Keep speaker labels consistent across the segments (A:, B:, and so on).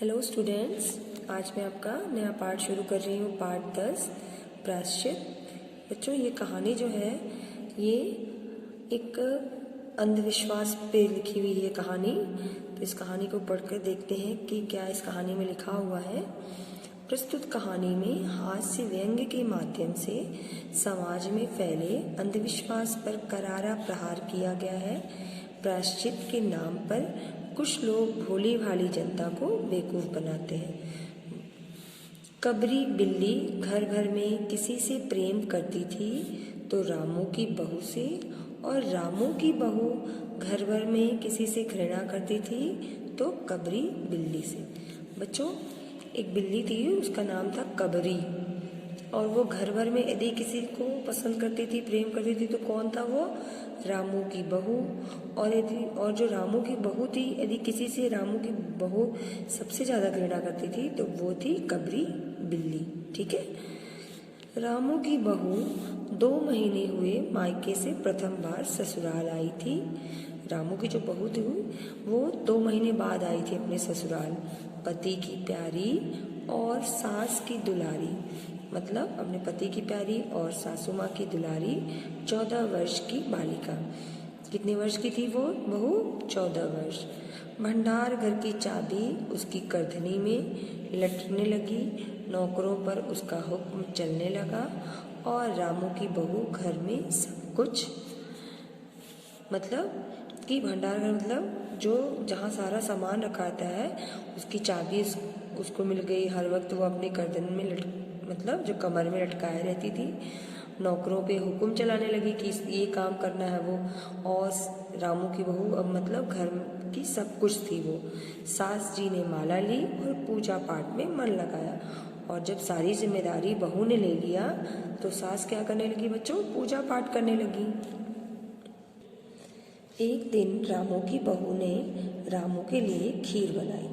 A: Hello students, आज मैं आपका नया पाठ शुरू कर रही हूँ। पाठ 10 प्रायश्चित। बच्चों, ये कहानी जो है ये एक अंधविश्वास पे लिखी हुई है कहानी। तो इस कहानी को पढ़कर देखते हैं कि क्या इस कहानी में लिखा हुआ है। प्रस्तुत कहानी में हास्य व्यंग्य के माध्यम से समाज में फैले अंधविश्वास पर करारा प्रहार किया गया है। प्रायश्चित के नाम पर कुछ लोग भोली भाली जनता को बेवकूफ बनाते हैं। कबरी बिल्ली घर घर में किसी से प्रेम करती थी तो रामू की बहू से, और रामू की बहू घर भर में किसी से घृणा करती थी तो कबरी बिल्ली से। बच्चों, एक बिल्ली थी, उसका नाम था कबरी, और वो घर भर में यदि किसी को पसंद करती थी, प्रेम करती थी, तो कौन था वो? रामू की बहू। और जो रामू की बहू थी, यदि किसी से रामू की बहू सबसे ज़्यादा घृणा करती थी तो वो थी कबरी बिल्ली। ठीक है। रामू की बहू 2 महीने हुए मायके से प्रथम बार ससुराल आई थी। रामू की जो बहू थी वो 2 महीने बाद आई थी अपने ससुराल। पति की प्यारी और सास की दुलारी, मतलब अपने पति की प्यारी और सासू माँ की दुलारी 14 वर्ष की बालिका। कितने वर्ष की थी वो बहू? 14 वर्ष। भंडार घर की चाबी उसकी करधनी में लटकने लगी। नौकरों पर उसका हुक्म चलने लगा और रामू की बहू घर में सब कुछ, मतलब कि भंडार घर मतलब जो जहाँ सारा सामान रखा रहता है उसकी चाबी उसको मिल गई। हर वक्त वो अपने गर्दन में मतलब जो कमर में लटकाए रहती थी। नौकरों पे हुक्म चलाने लगी कि ये काम करना है वो। और रामू की बहू अब मतलब घर की सब कुछ थी वो। सास जी ने माला ली और पूजा पाठ में मन लगाया। और जब सारी जिम्मेदारी बहू ने ले लिया तो सास क्या करने लगी बच्चों? पूजा पाठ करने लगी। एक दिन रामू की बहू ने रामू के लिए खीर बनाई।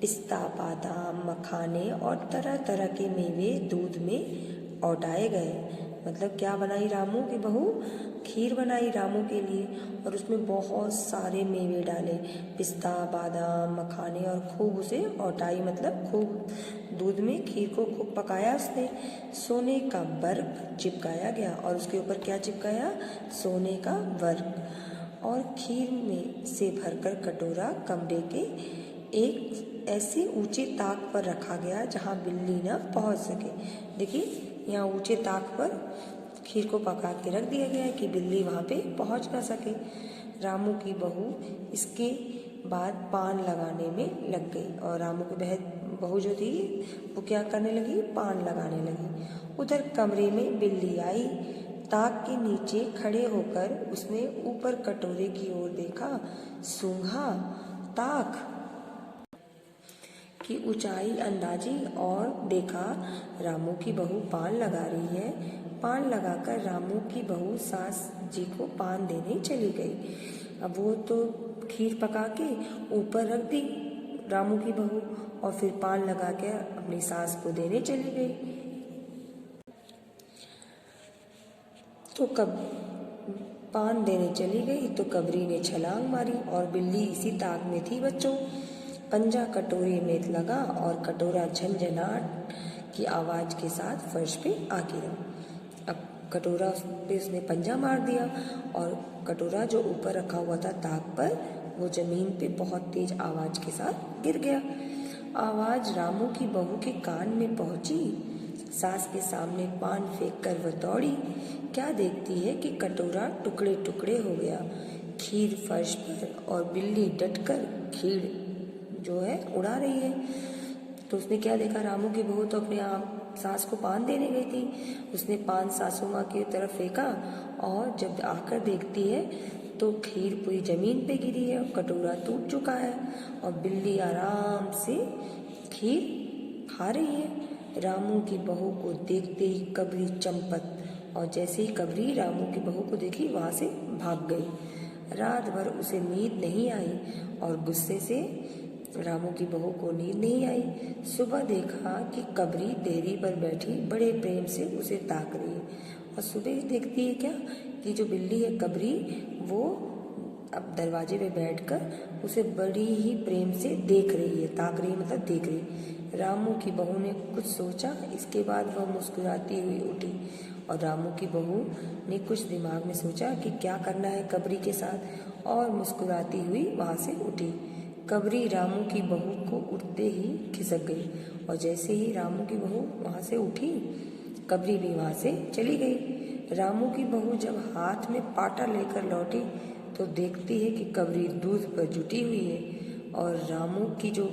A: पिस्ता, बादाम, मखाने और तरह तरह के मेवे दूध में औटाए गए। मतलब क्या बनाई रामू की बहू? खीर बनाई रामू के लिए, और उसमें बहुत सारे मेवे डाले, पिस्ता, बादाम, मखाने, और खूब उसे औटाई, मतलब खूब दूध में खीर को खूब पकाया उसने। सोने का वर्क चिपकाया गया, और उसके ऊपर क्या चिपकाया? सोने का वर्क। और खीर में से भरकर कटोरा कमरे के एक ऐसे ऊंचे ताक पर रखा गया जहां बिल्ली न पहुंच सके। देखिए, यहाँ ऊंचे ताक पर खीर को पका के रख दिया गया है कि बिल्ली वहां पे पहुंच ना सके। रामू की बहू इसके बाद पान लगाने में लग गई, और रामू की बहू जो थी वो क्या करने लगी? पान लगाने लगी। उधर कमरे में बिल्ली आई। ताक के नीचे खड़े होकर उसने ऊपर कटोरे की ओर देखा। सूंघा ताक की ऊंचाई अंदाजी और देखा रामू की बहू पान लगा रही है। पान लगाकर रामू की बहू सास जी को पान देने चली गई। अब वो तो खीर पका के ऊपर रख दी रामू की बहू, और फिर पान लगा के अपनी सास को देने चली गई। तो कब पान देने चली गई तो कबरी ने छलांग मारी, और बिल्ली इसी ताक में थी बच्चों। पंजा कटोरे में लगा और कटोरा झंझनाट की आवाज के साथ फर्श पे आ गिरा। अब कटोरा पे उसने पंजा मार दिया, और कटोरा जो ऊपर रखा हुआ था ताक पर, वो जमीन पे बहुत तेज आवाज के साथ गिर गया। आवाज रामू की बहू के कान में पहुंची। सास के सामने पान फेंक कर वह दौड़ी। क्या देखती है कि कटोरा टुकड़े टुकड़े हो गया, खीर फर्श पर, और बिल्ली डटकर खीर जो है उड़ा रही है। तो उसने क्या देखा? रामू की बहू तो अपने आप सास को पान देने गई थी, उसने पान सासू माँ की तरफ फेंका, और जब आकर देखती है तो खीर पूरी जमीन पे गिरी है, कटोरा टूट चुका है, और बिल्ली आराम से खीर खा रही है। रामू की बहू को देखते ही कबरी चंपत, और जैसे ही कबरी रामू की बहू को देखी वहां से भाग गई। रात भर उसे नींद नहीं आई, और गुस्से से रामू की बहू को नींद नहीं आई। सुबह देखा कि कबरी देहरी पर बैठी बड़े प्रेम से उसे ताक रही है। और सुबह देखती है क्या कि जो बिल्ली है कबरी, वो अब दरवाजे पे बैठकर उसे बड़ी ही प्रेम से देख रही है। ताक रही मतलब देख रही। रामू की बहू ने कुछ सोचा, इसके बाद वह मुस्कुराती हुई उठी। और रामू की बहू ने कुछ दिमाग में सोचा कि क्या करना है कबरी के साथ, और मुस्कुराती हुई वहाँ से उठी। कबरी रामू की बहू को उठते ही खिसक गई, और जैसे ही रामू की बहू वहाँ से उठी, कबरी भी वहाँ से चली गई। रामू की बहू जब हाथ में पाटा लेकर लौटी तो देखती है कि कबरी दूध पर जुटी हुई है, और रामू की जो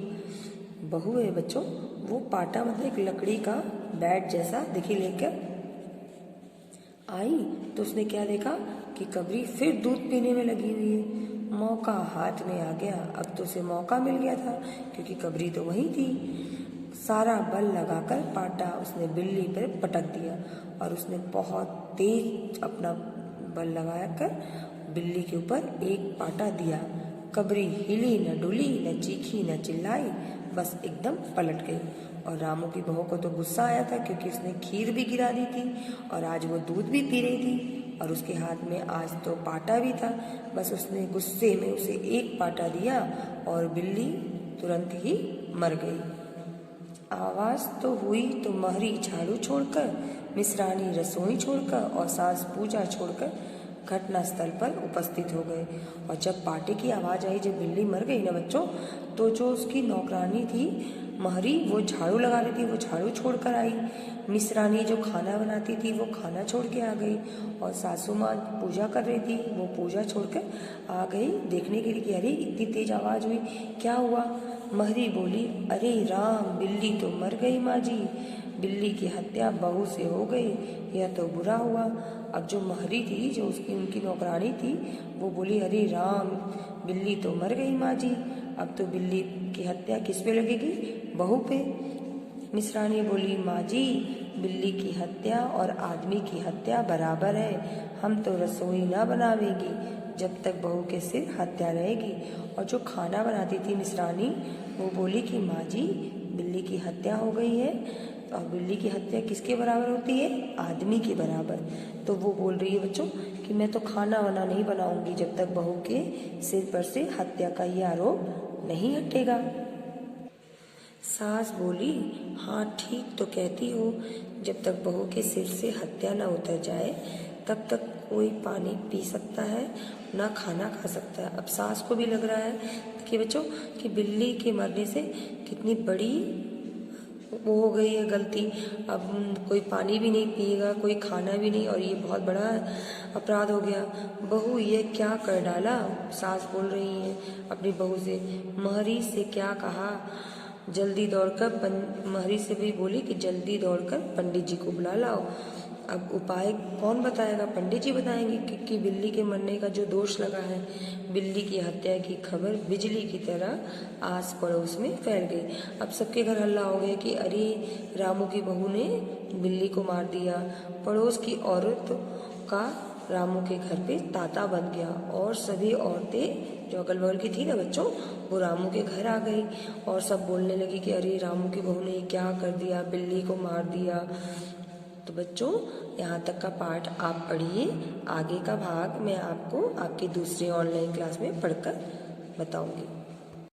A: बहू है बच्चों, वो पाटा मतलब एक लकड़ी का बैट जैसा देखी लेकर आई। तो उसने क्या देखा कि कबरी फिर दूध पीने में लगी हुई है। मौका हाथ में आ गया। अब तो उसे मौका मिल गया था, क्योंकि कबरी तो वहीं थी। सारा बल लगाकर पाटा उसने बिल्ली पर पटक दिया, और उसने बहुत तेज अपना बल लगाया कर बिल्ली के ऊपर एक पाटा दिया। कबरी हिली न डुली, न चीखी न चिल्लाई, बस एकदम पलट गई। और रामू की बहू को तो गुस्सा आया था, क्योंकि उसने खीर भी गिरा दी थी और आज वो दूध भी पी रही थी, और उसके हाथ में आज तो पाटा भी था। बस उसने गुस्से में उसे एक पाटा दिया और बिल्ली तुरंत ही मर गई। आवाज़ तो हुई तो महरी झाड़ू छोड़कर, मिसरानी रसोई छोड़कर और सास पूजा छोड़कर घटना स्थल पर उपस्थित हो गए। और जब पाटे की आवाज़ आई, जब बिल्ली मर गई ना बच्चों, तो जो उसकी नौकरानी थी महरी, वो झाड़ू लगा रही थी, वो झाड़ू छोड़कर आई। मिसरानी जो खाना बनाती थी वो खाना छोड़ के आ गई, और सासू माँ पूजा कर रही थी, वो पूजा छोड़कर आ गई देखने के लिए कि अरे इतनी तेज आवाज़ हुई, क्या हुआ। महरी बोली, अरे राम, बिल्ली तो मर गई माँ जी, बिल्ली की हत्या बहू से हो गई, यह तो बुरा हुआ। अब जो महरी थी, जो उनकी नौकरानी थी, वो बोली, अरे राम, बिल्ली तो मर गई माँ जी, अब तो बिल्ली की हत्या किस पे लगेगी, बहू पे। मिसरानी बोली, माँ जी, बिल्ली की हत्या और आदमी की हत्या बराबर है, हम तो रसोई ना बनावेंगी जब तक बहू के सिर हत्या रहेगी। और जो खाना बनाती थी मिसरानी, वो बोली कि माँ जी, बिल्ली की हत्या हो गई है, और बिल्ली की हत्या किसके बराबर होती है, आदमी के बराबर। तो वो बोल रही है बच्चों कि मैं तो खाना वाना नहीं बनाऊंगी जब तक बहू के सिर पर से हत्या का ये आरोप नहीं हटेगा। सास बोली, हाँ ठीक तो कहती हो, जब तक बहू के सिर से हत्या न उतर जाए तब तक कोई पानी पी सकता है, ना खाना खा सकता है। अब सास को भी लग रहा है कि बच्चों कि बिल्ली के मरने से कितनी बड़ी वो हो गई है गलती। अब कोई पानी भी नहीं पिएगा, कोई खाना भी नहीं, और ये बहुत बड़ा अपराध हो गया। बहू ये क्या कर डाला, सास बोल रही है अपनी बहू से। महरी से क्या कहा, जल्दी दौड़कर महरी से भी बोली कि जल्दी दौड़कर पंडित जी को बुला लाओ। अब उपाय कौन बताएगा, पंडित जी बताएंगे, क्योंकि बिल्ली के मरने का जो दोष लगा है, बिल्ली की हत्या की खबर बिजली की तरह आस पड़ोस में फैल गई। अब सबके घर हल्ला हो गया कि अरे रामू की बहू ने बिल्ली को मार दिया। पड़ोस की औरत का रामू के घर पे तांता बन गया, और सभी औरतें जो अगल बगल की थी ना बच्चों, वो रामू के घर आ गई, और सब बोलने लगी कि अरे रामू की बहू ने क्या कर दिया, बिल्ली को मार दिया। तो बच्चों यहाँ तक का पाठ आप पढ़िए, आगे का भाग मैं आपको आपकी दूसरी ऑनलाइन क्लास में पढ़कर बताऊंगी।